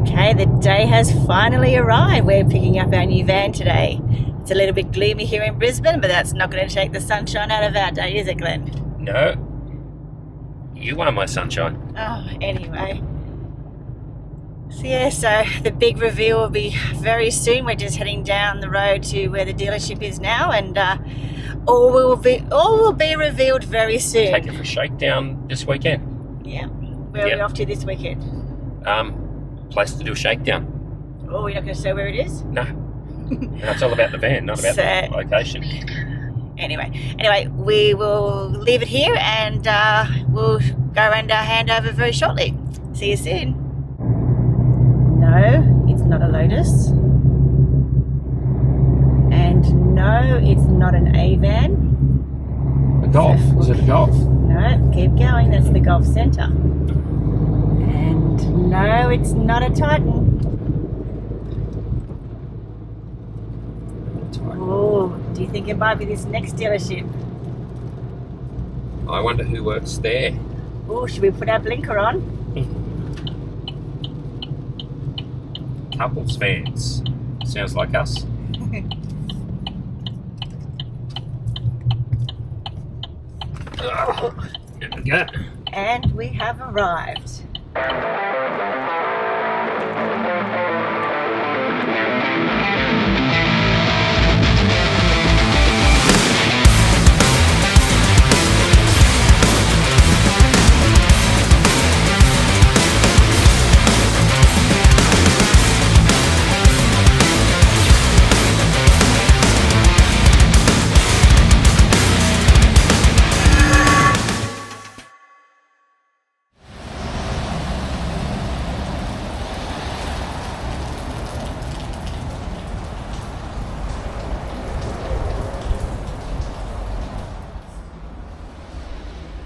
Okay, the day has finally arrived. We're picking up our new van today. It's a little bit gloomy here in Brisbane, but that's not going to take the sunshine out of our day, is it, Glenn? No. You are my sunshine. Oh, anyway. So the big reveal will be very soon. We're just heading down the road to where the dealership is now, and all will be revealed very soon. Take it for a shakedown this weekend. Yeah. Where are we off to this weekend? Place to do a shakedown. Oh, you're not going to say where it is? No. No, it's all about the van, not about the location. Anyway, we will leave it here and we'll go and hand over very shortly. See you soon. No, it's not a Lotus. And no, it's not an A-van. A Golf. Is it a Golf? No, keep going. That's the Golf Centre. And no, it's not a Titan. Oh, do you think it might be this next dealership? I wonder who works there. Oh, should we put our blinker on? Couples vans. Sounds like us. There we go. And we have arrived.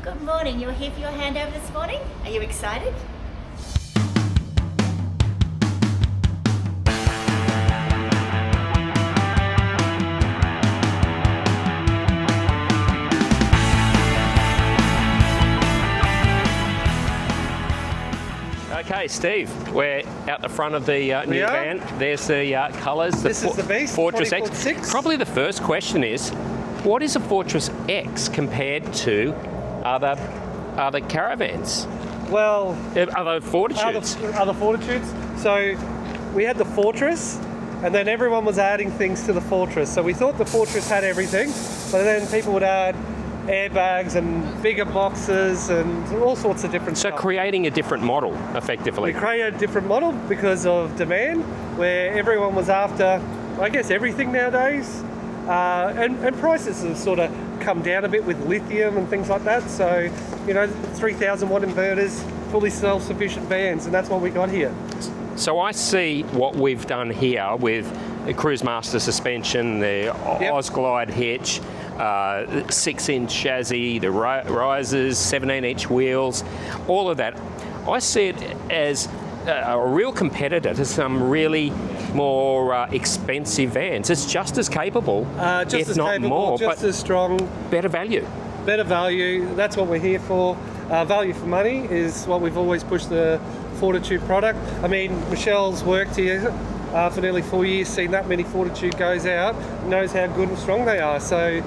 Good morning. You're here for your handover this morning? Are you excited? Okay, Steve, we're out the front of the new van. There's the colours. This is the beast, Fortress X. 6. Probably the first question is, what is a Fortress X compared to other caravans? Well, other Fortitudes? Other Fortitudes. So we had the Fortress, and then everyone was adding things to the Fortress. So we thought the Fortress had everything, but then people would add airbags and bigger boxes and all sorts of different stuff. So creating a different model, effectively. We created a different model because of demand, where everyone was after, I guess, everything nowadays. And prices have sort of come down a bit with lithium and things like that. So, 3,000 watt inverters, fully self-sufficient vans, and that's what we got here. So I see what we've done here with the Cruise Master suspension, the Osglide hitch, 6-inch chassis, the risers, 17-inch wheels, all of that. I see it as a real competitor to some really more expensive vans. It's just as capable, if not more, just as strong. Better value. Better value, that's what we're here for. Value for money is what we've always pushed the Fortitude product. I mean, Michelle's worked here for nearly 4 years, seen that many Fortitude goes out, knows how good and strong they are. So,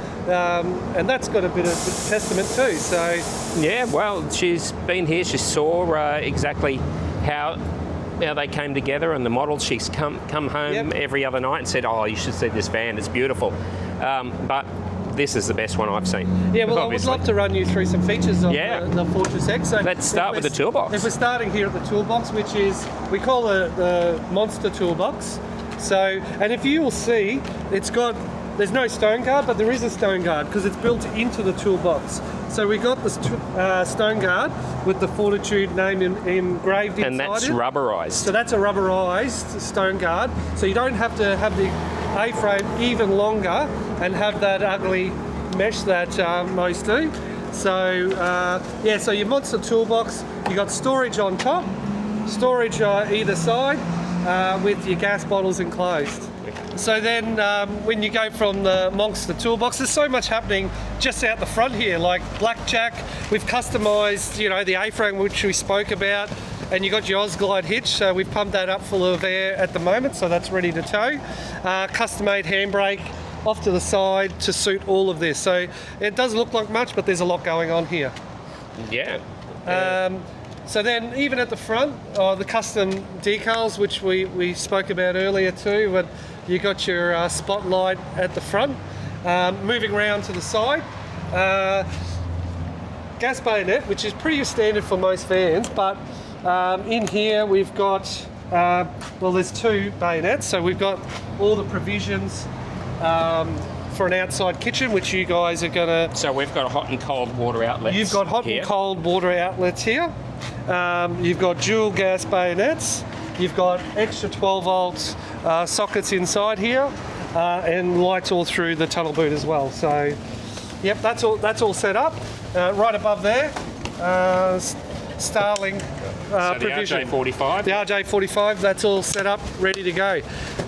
and that's got a bit of testament too. So, yeah, well, she's been here. She saw exactly how they came together and the model. She's come home every other night and said, "Oh, you should see this van. It's beautiful." But this is the best one I've seen. Yeah, well, obviously. I would love to run you through some features of the Fortress X. So let's start with the toolbox. If we're starting here at the toolbox, which is, we call it the monster toolbox. So, and if you will see, there's no stone guard, but there is a stone guard because it's built into the toolbox. So we got this stone guard with the Fortitude name engraved inside it. And that's rubberized. So that's a rubberized stone guard. So you don't have to have the A-frame even longer and have that ugly mesh that most do. So so your monster toolbox, you got storage on top, storage either side with your gas bottles enclosed. So then when you go from the monster toolbox, there's so much happening just out the front here, like blackjack. We've customised, the A-frame which we spoke about. and you got your Osglide hitch, so we've pumped that up full of air at the moment, so that's ready to tow. Custom-made handbrake off to the side to suit all of this. So it doesn't look like much, but there's a lot going on here. Yeah. So then even at the front, the custom decals, which we spoke about earlier too, but you got your spotlight at the front. Moving around to the side, gas bayonet, which is pretty standard for most vans, but in here we've got, well, there's 2 bayonets, so we've got all the provisions for an outside kitchen, which you guys are gonna... So we've got a hot and cold water outlets. You've got hot and cold water outlets here. You've got dual gas bayonets. You've got extra 12 volt sockets inside here, and lights all through the tunnel boot as well. So, yep, that's all set up. Right above there, Starling so provision. the RJ45. The RJ45, that's all set up, ready to go.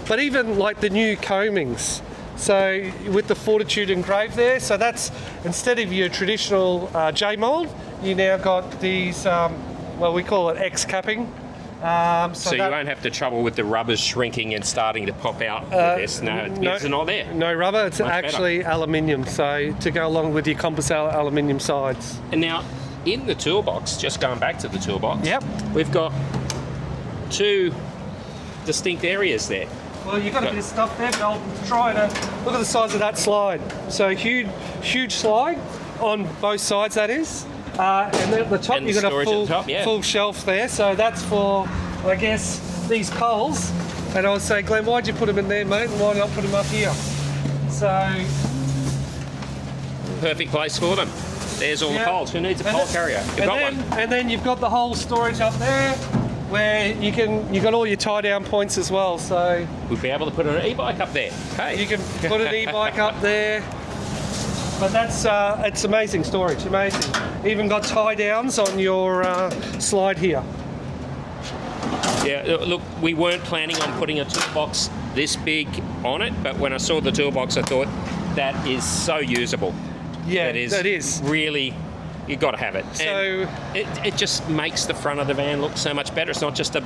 But even like the new combings, so with the Fortitude engraved there, so that's, instead of your traditional J-mold, you now got these, well, we call it X capping. So you won't have the trouble with the rubbers shrinking and starting to pop out with this. No, it's not there. No rubber, it's actually aluminium, so to go along with your composite aluminium sides. And now, in the toolbox, just going back to the toolbox, yep, we've got 2 distinct areas there. Well, you've got a bit of stuff there, but I'll try to look at the size of that slide. So huge slide on both sides, that is. And then at the top, and you've got a full shelf there. So that's for, I guess, these poles. And I would say, Glenn, why'd you put them in there, mate? And why not put them up here? So... perfect place for them. There's all the poles. Who needs a pole carrier? You've got one. And then you've got the whole storage up there, where you've got all your tie-down points as well. So we'd be able to put an e-bike up there. Hey, you can put an e-bike up there. But that's it's amazing storage, amazing. Even got tie-downs on your slide here. Yeah, look, we weren't planning on putting a toolbox this big on it, but when I saw the toolbox, I thought that is so usable. Yeah, that is really. You've got to have it. So and it just makes the front of the van look so much better. It's not just a...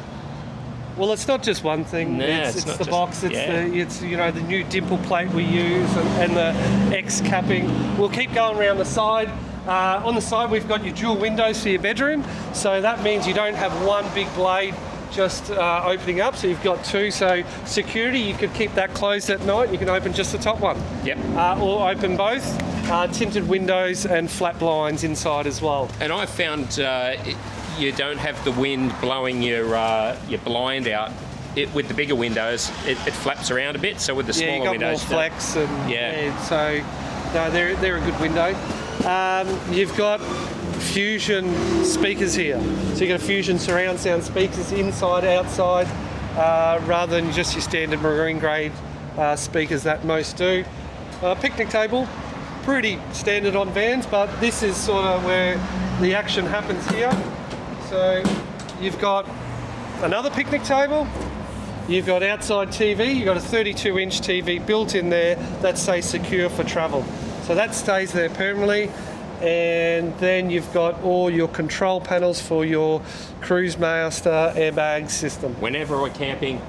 Well, it's not just one thing. No, it's the just, box. It's the new dimple plate we use and the X capping. We'll keep going around the side. On the side, we've got your dual windows for your bedroom. So that means you don't have one big blade just opening up. So you've got 2. So security, you could keep that closed at night. You can open just the top one. Yep. Or open both. Tinted windows and flat blinds inside as well. And I found you don't have the wind blowing your blind out. With the bigger windows, it flaps around a bit. So with the smaller windows, more flex and so no, they're a good window. You've got Fusion speakers here, so you got Fusion surround sound speakers inside, outside, rather than just your standard marine grade speakers that most do. Picnic table. Pretty standard on vans, but this is sort of where the action happens here. So you've got another picnic table, you've got outside TV, you've got a 32-inch TV built in there that stays secure for travel. So that stays there permanently, and then you've got all your control panels for your Cruise Master airbag system. Whenever we're camping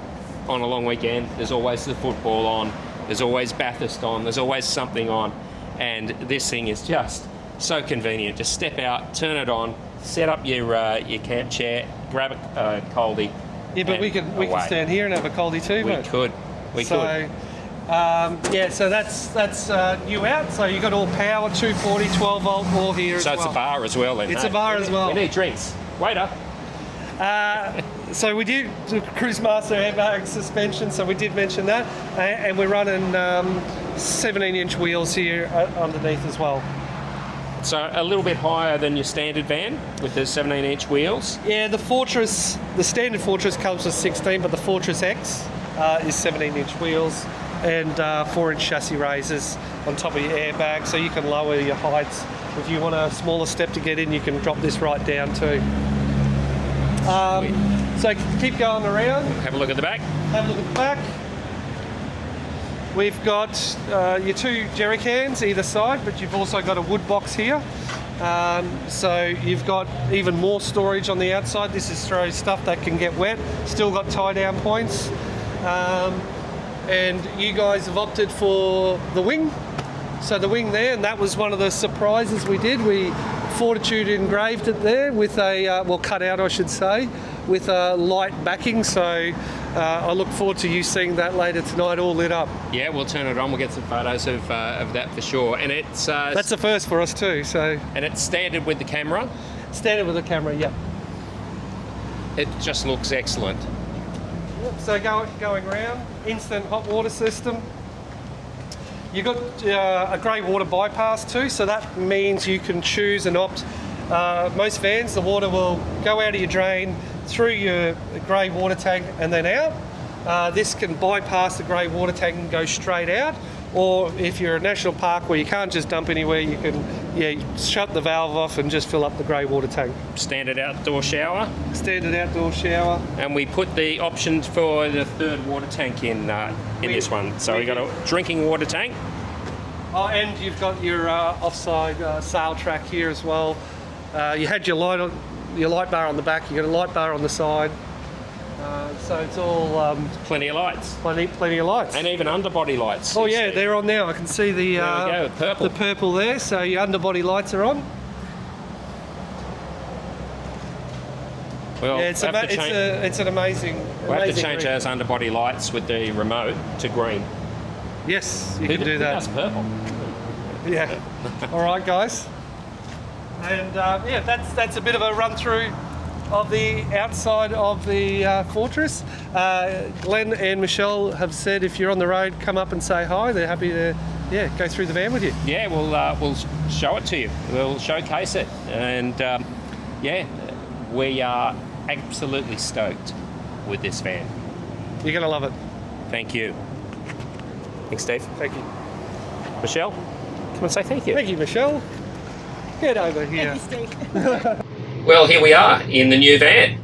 on a long weekend, there's always the football on, there's always Bathurst on, there's always something on. And this thing is just so convenient. Just step out, turn it on, set up your camp chair, grab a coldie. Yeah, but we can stand here and have a coldie too. We could. So that's you out. So you got all power, 240, 12 volt, all here. So it's a bar as well. Then. It's a bar as well. We need drinks. Waiter. So we did the Cruise Master airbag suspension, so we did mention that, and we're running 17-inch wheels here underneath as well. So a little bit higher than your standard van with the 17-inch wheels? Yeah, the standard Fortress comes with 16, but the Fortress X is 17-inch wheels and 4-inch chassis raises on top of your airbag, so you can lower your heights. If you want a smaller step to get in, you can drop this right down too. So keep going around. Have a look at the back. Have a look at the back. We've got your 2 jerry cans either side, but you've also got a wood box here. So you've got even more storage on the outside. This is throw stuff that can get wet. Still got tie down points. And you guys have opted for the wing. So the wing there, and that was one of the surprises we did. We Fortitude engraved it there with a, well, cut out I should say, with a light backing. So I look forward to you seeing that later tonight all lit up. Yeah, we'll turn it on. We'll get some photos of that for sure. And it's That's a first for us too. So and it's standard with the camera. Standard with the camera, yeah. It just looks excellent. Yep, so going around, instant hot water system. You've got a grey water bypass too, so that means you can choose and opt. Most vans, the water will go out of your drain, through your grey water tank and then out. This can bypass the grey water tank and go straight out. Or if you're a national park where you can't just dump anywhere, you can shut the valve off and just fill up the grey water tank. Standard outdoor shower. Standard outdoor shower. And we put the options for the third water tank in this one. So we got a drinking water tank. Oh, and you've got your offside sail track here as well. You had your light bar on the back. You got a light bar on the side. So it's all Plenty of lights. plenty of lights. And even underbody lights. Oh you yeah, see. they're on now. I can see the There we go, purple. the purple there. So your underbody lights are on. Well, Yeah, it's an amazing. we'll have to amazing change rig. those underbody lights with the remote to green. Yes, you can do That's that. purple. Yeah. All right, guys. And yeah, that's a bit of a run through of the outside of the Fortress. Glenn and Michelle have said if you're on the road, come up and say hi. They're happy to go through the van with you. Yeah, we'll show it to you. We'll showcase it, and we are absolutely stoked with this van. You're going to love it. Thank you. Thanks, Steve. Thank you. Michelle, come and say thank you. Thank you, Michelle. Get over here. Well, here we are in the new van.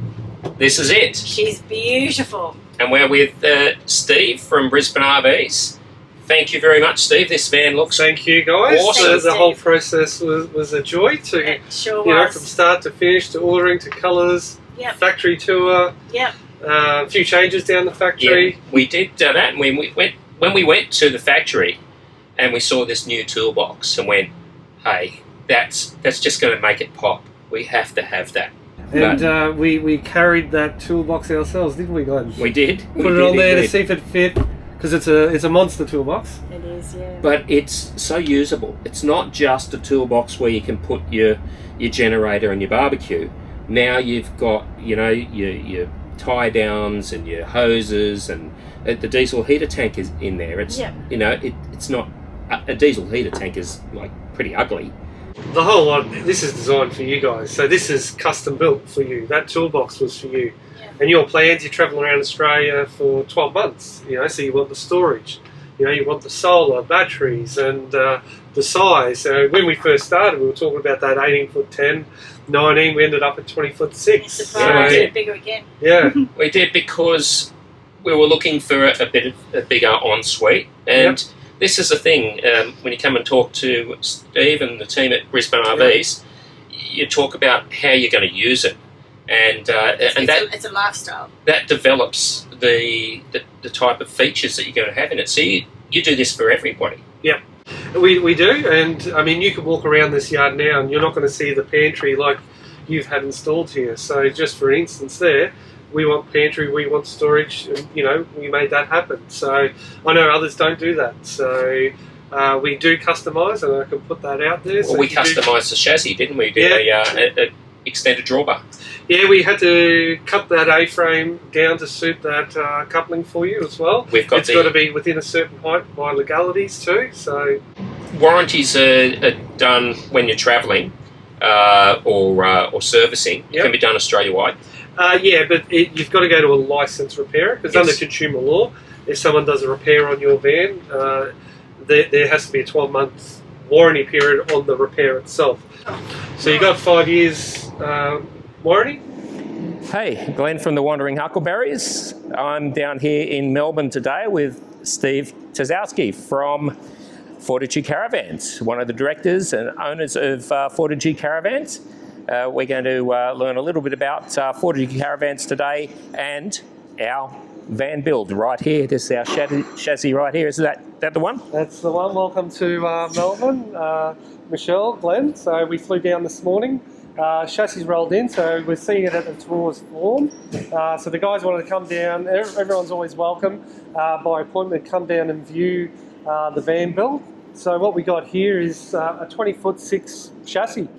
This is it. She's beautiful. And we're with Steve from Brisbane RVs. Thank you very much, Steve. This van looks Thank you, guys. Awesome. The Thanks, whole Steve. process was a joy to, It sure from was. start to finish, to ordering, to colours, Yep. factory tour, Yep. a few changes down the factory. Yeah, we did that, and when we went to the factory and we saw this new toolbox and went, hey, that's just going to make it pop. We have to have that. And we carried that toolbox ourselves, didn't we, Glenn? We did. Put it on there to see if it fit, because it's a monster toolbox. It is, yeah. But it's so usable. It's not just a toolbox where you can put your generator and your barbecue. Now you've got your tie downs and your hoses, and the diesel heater tank is in there. It's it's not a diesel heater tank is like pretty ugly. The whole lot, this is designed for you guys. So this is custom built for you. That toolbox was for you. Yeah. And your plans, you're travelling around Australia for 12 months, so you want the storage. You want the solar, batteries, and the size. So when we first started, we were talking about that 18 foot 10, 19, we ended up at 20 foot 6. Surprise, Yeah. it's bigger again. Yeah. We did because we were looking for a bigger ensuite, and this is the thing. When you come and talk to Steve and the team at Brisbane RVs, you talk about how you're going to use it, and It's a lifestyle. that develops the type of features that you're going to have in it. So you do this for everybody. Yeah, we do, and I mean you can walk around this yard now and you're not going to see the pantry like you've had installed here. So just for instance there, we want pantry, we want storage, and we made that happen. So I know others don't do that. So we do customise, and I can put that out there. Well, we customised the chassis, didn't we? We did a extended drawbar. Yeah, we had to cut that A-frame down to suit that coupling for you as well. It's got to be within a certain height by legalities too. So warranties are done when you're travelling or servicing. It can be done Australia-wide. Yeah, but you've got to go to a licensed repairer, because under consumer law, if someone does a repair on your van, there has to be a 12-month warranty period on the repair itself. So you've got 5 years warranty. Hey, Glenn from the Wandering Huckleberries. I'm down here in Melbourne today with Steve Tazowski from Fortitude Caravans, one of the directors and owners of Fortitude Caravans. We're going to learn a little bit about Fortitude Caravans today and our van build right here. This is our chassis right here. Is that the one? That's the one. Welcome to Melbourne, Michelle, Glenn. So we flew down this morning. Chassis rolled in, so we're seeing it at the tours form. So the guys wanted to come down. Everyone's always welcome by appointment. Come down and view the van build. So what we got here is a 20-foot 6 chassis.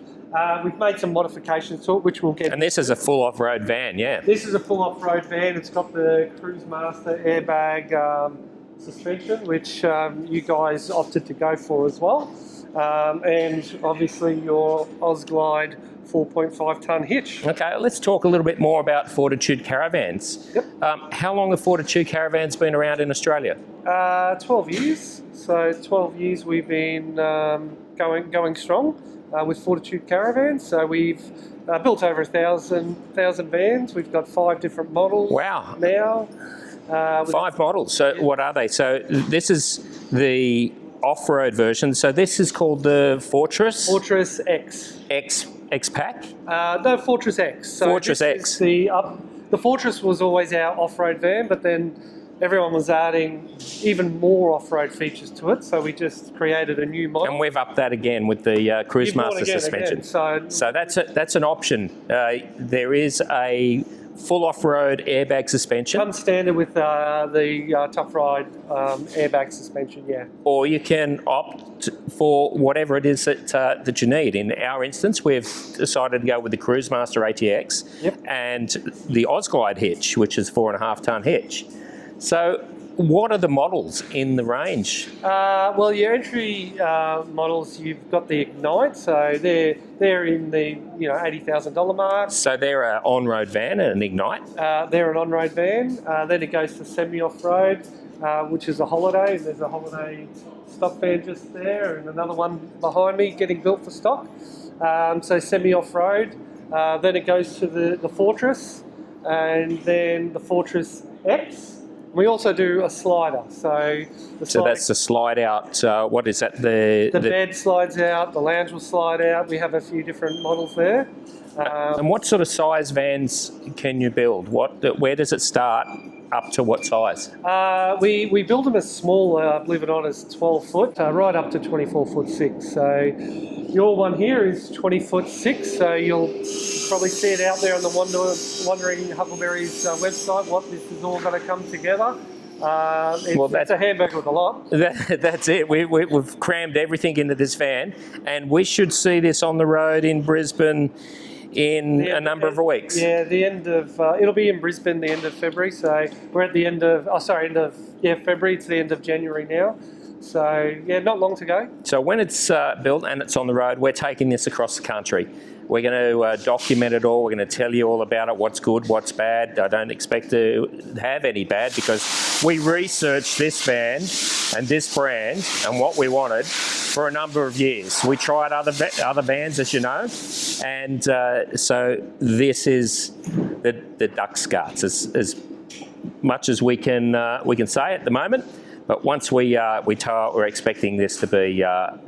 We've made some modifications to it, which we'll get. And this is a full off-road van, yeah. This is a full off-road van. It's got the Cruise Master airbag suspension, which you guys opted to go for as well. And obviously your Ausglide 4.5 tonne hitch. Okay, let's talk a little bit more about Fortitude Caravans. Yep. How long have Fortitude Caravans been around in Australia? 12 years. So 12 years we've been going strong with Fortitude Caravans. So we've built over 1,000 vans. We've got 5 different models. Wow. Now. 5 models. So what are they? So this is the off-road version. So this is called the Fortress? Fortress X. X-Pack? No, Fortress X. So Fortress X. The Fortress was always our off-road van, but then everyone was adding even more off-road features to it, so we just created a new model. And we've upped that again with the Cruise Master suspension. Again. So that's an option. There is a full off-road airbag suspension. Comes standard with the Tough Ride airbag suspension, yeah. Or you can opt for whatever it is that you need. In our instance, we've decided to go with the Cruise Master ATX and the Ausglide hitch, which is 4.5 tonne hitch. So what are the models in the range? Well, your entry models, you've got the Ignite, so they're in the $80,000 mark. So they're an on-road van and an Ignite? They're an on-road van. Then it goes to semi-off-road, which is a Holiday. There's a Holiday stock van just there, and another one behind me getting built for stock. So semi-off-road. Then it goes to the Fortress, and then the Fortress X. We also do a slider. So that's the slide out. What is that? The bed slides out, the lounge will slide out. We have a few different models there. And what sort of size vans can you build? Where does it start up to what size? We build them as small, believe it or not, as 12 foot, right up to 24 foot 6. So your one here is 20 foot 6. So you'll probably see it out there on the Wandering Huckleberry's website, what this is all going to come together. It's a hamburger with a lot. That's it. We've crammed everything into this van, and we should see this on the road in Brisbane in a number of weeks. Yeah, it'll be in Brisbane the end of February. So we're at the end of February. It's the end of January now. So yeah, not long to go. So when it's built and it's on the road, we're taking this across the country. We're going to document it all. We're going to tell you all about it, what's good, what's bad. I don't expect to have any bad because we researched this van and this brand and what we wanted for a number of years. We tried other vans, as you know, and so this is the duck's guts as much as we can say at the moment. But once we're expecting this to be our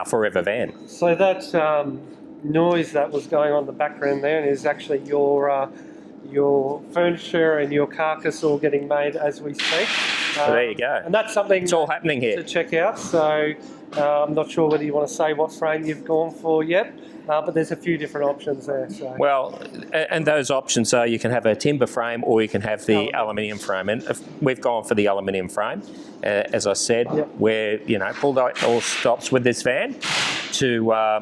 forever van. So that noise that was going on in the background there is actually your furniture and your carcass all getting made as we speak. There you go. And that's something it's all happening here to check out. So I'm not sure whether you want to say what frame you've gone for yet, but there's a few different options there. So. Well, and those options are you can have a timber frame or you can have the aluminium frame, and we've gone for the aluminium frame. As I said, we're pulled out all stops with this van to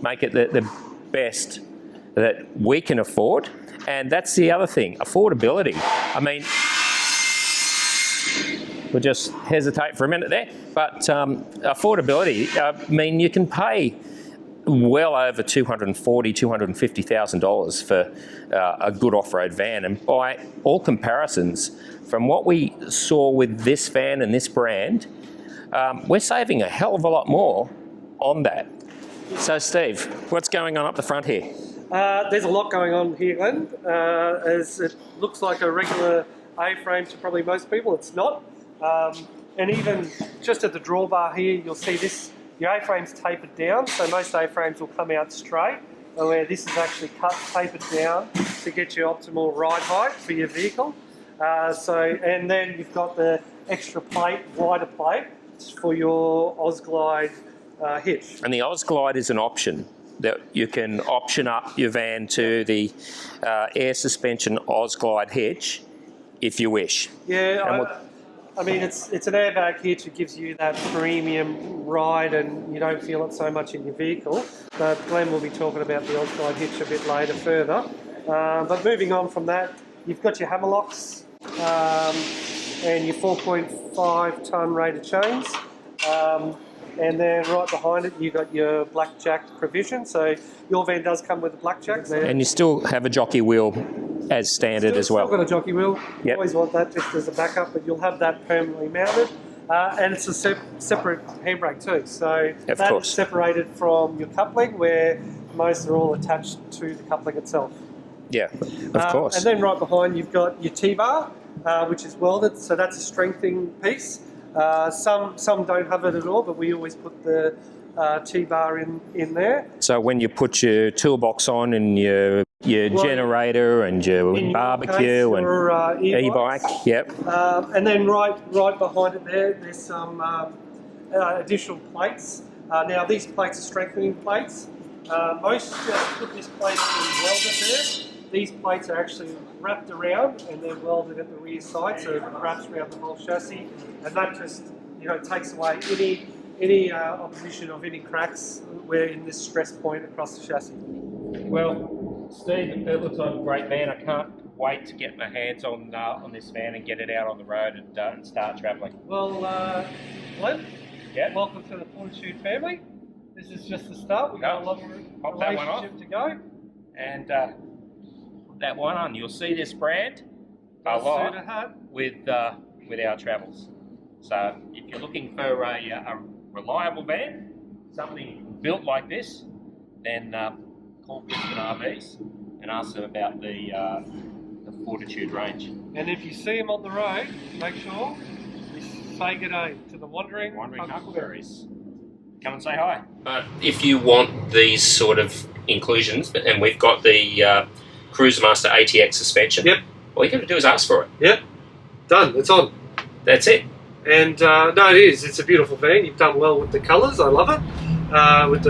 make it the best that we can afford. And that's the other thing, affordability. I mean, we'll just hesitate for a minute there, but affordability, I mean, you can pay well over $240,000, $250,000 for a good off-road van. And by all comparisons, from what we saw with this van and this brand, we're saving a hell of a lot more on that. So Steve, what's going on up the front here? There's a lot going on here, Glenn. As it looks like a regular A-frame to probably most people, it's not. and even just at the drawbar here, you'll see this, your A-frame's tapered down, so most A-frames will come out straight, and where this is actually tapered down to get you optimal ride height for your vehicle. And then you've got the extra plate, wider plate, for your Osglide hitch. And the Osglide is an option that you can option up your van to the air suspension Osglide hitch if you wish. Yeah, I mean, it's an airbag hitch. It gives you that premium ride, and you don't feel it so much in your vehicle. But Glenn will be talking about the Osglide hitch a bit later further. But moving on from that, you've got your hammerlocks and your 4.5 tonne rated chains. And then right behind it, you've got your blackjack provision. So your van does come with a blackjack. And you still have a jockey wheel as standard as well. Still got a jockey wheel. Yep. Always want that just as a backup, but you'll have that permanently mounted. And it's a separate handbrake too. So that's separated from your coupling, where most are all attached to the coupling itself. Yeah, of course. And then right behind, you've got your T-bar, which is welded. So that's a strengthening piece. Some don't have it at all, but we always put the T-bar in there. So when you put your toolbox on and your generator and your barbecue and e-bike, yep. And then right behind it there's some additional plates. Now these plates are strengthening plates. Most just put this plate and weld it there. These plates are actually wrapped around and they're welded at the rear side, so it wraps around the whole chassis, and that just takes away any opposition of any cracks where in this stress point across the chassis. Well, Steve, it looks like a great van. I can't wait to get my hands on this van and get it out on the road and start travelling. Well, Glenn, welcome to the Fortitude family. This is just the start. We've got a lot of relationship to go. And that one on. You'll see this brand a lot with our travels. So if you're looking for a reliable van, something built like this, then call Brisbane RVs and ask them about the Fortitude range. And if you see them on the road, make sure you say good day to the wandering huckleberries. Come and say hi. If you want these sort of inclusions, and we've got the Cruisemaster ATX suspension. Yep. All you got to do is ask for it. Yep. Done. It's on. That's it. And no, it is. It's a beautiful van. You've done well with the colours. I love it. With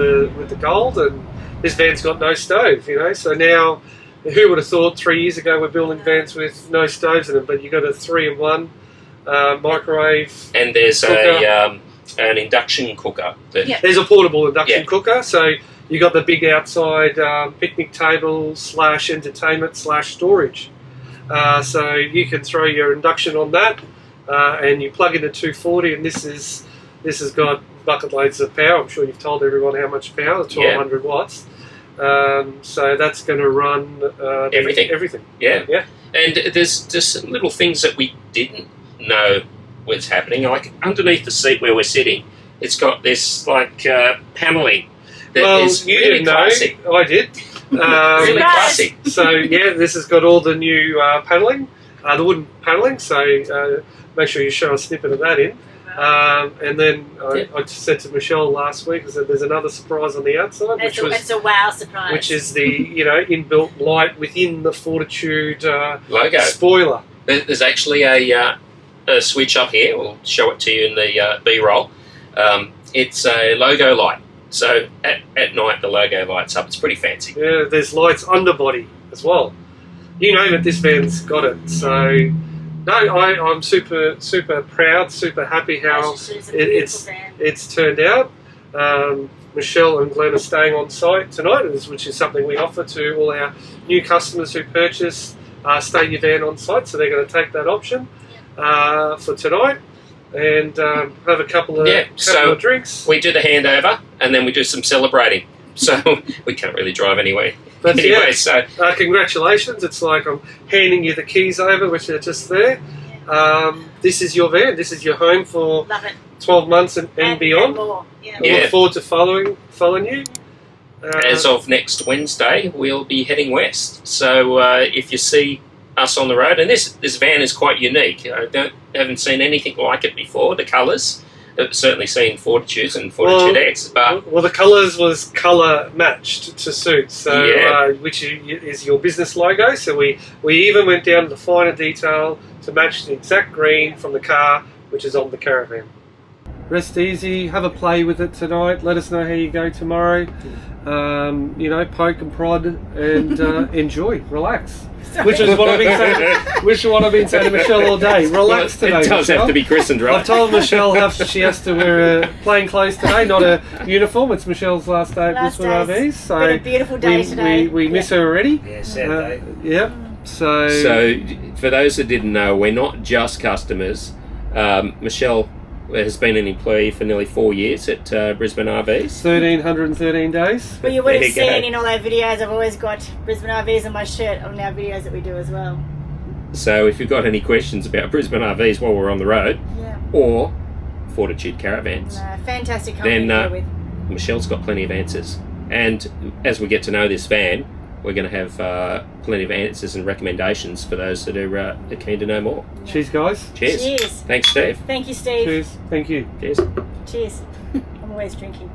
the gold, and this van's got no stove. So now, who would have thought 3 years ago we're building vans with no stoves in them? But you got a 3-in-1 microwave. And there's an induction cooker. There's a portable induction cooker. So you got the big outside picnic table / entertainment / storage. So you can throw your induction on that, and you plug in a 240, and this has got bucket loads of power. I'm sure you've told everyone how much power, 1200 watts. So that's going to run everything. Yeah. And there's just some little things that we didn't know was happening. Like underneath the seat where we're sitting, it's got this panelling. Well, you didn't know. I did. Really classy. So this has got all the new panelling, the wooden panelling. So make sure you show a snippet of that in. And then I just said to Michelle last week that there's another surprise on the outside, It's a wow surprise. which is the inbuilt light within the Fortitude logo spoiler. There's actually a switch up here. We'll show it to you in the B-roll. It's a logo light. So at night the logo lights up. It's pretty fancy. Yeah, there's lights underbody as well. You name it, this van's got it. So no, I'm super proud, super happy how it's turned out. Michelle and Glenn are staying on site tonight, which is something we offer to all our new customers who purchase stay your van on site. So they're going to take that option for tonight. And have a couple of drinks. We do the handover, and then we do some celebrating. So we can't really drive anyway. But so congratulations! It's like I'm handing you the keys over, which are just there. This is your van. This is your home for 12 months and beyond. And more. Yeah. I look forward to following you. As of next Wednesday, we'll be heading west. So if you see us on the road. And this van is quite unique. I haven't seen anything like it before. The colours, I've certainly seen Fortitudes and Fortitude X, but well, the colours was colour matched to suit, so which is your business logo. So we even went down to the finer detail to match the exact green from the car, which is on the Caravan. Rest easy, have a play with it tonight. Let us know how you go tomorrow. You know, poke and prod and enjoy, relax. Which is what I've been saying. Which is what I've been saying to Michelle all day. Relax today. It does Michelle. have to be christened, right? I've told Michelle she has to wear plain clothes today, not a uniform. It's Michelle's last day at Brisbane RVs. So been a beautiful day today. We miss her already. Yeah, sad day. Yep. So for those that didn't know, we're not just customers. Michelle has been an employee for nearly 4 years at Brisbane RVs. 1,313 days. Well, you would have There you seen go. in all our videos, I've always got Brisbane RVs on my shirt on our videos that we do as well. So if you've got any questions about Brisbane RVs while we're on the road, Yeah. or Fortitude Caravans, Fantastic company then to go with. Michelle's got plenty of answers. And as we get to know this van, we're going to have plenty of answers and recommendations for those that are keen to know more. Cheers, guys. Cheers. Cheers. Thanks, Steve. Thank you, Steve. Cheers. Thank you. Cheers. Cheers. I'm always drinking.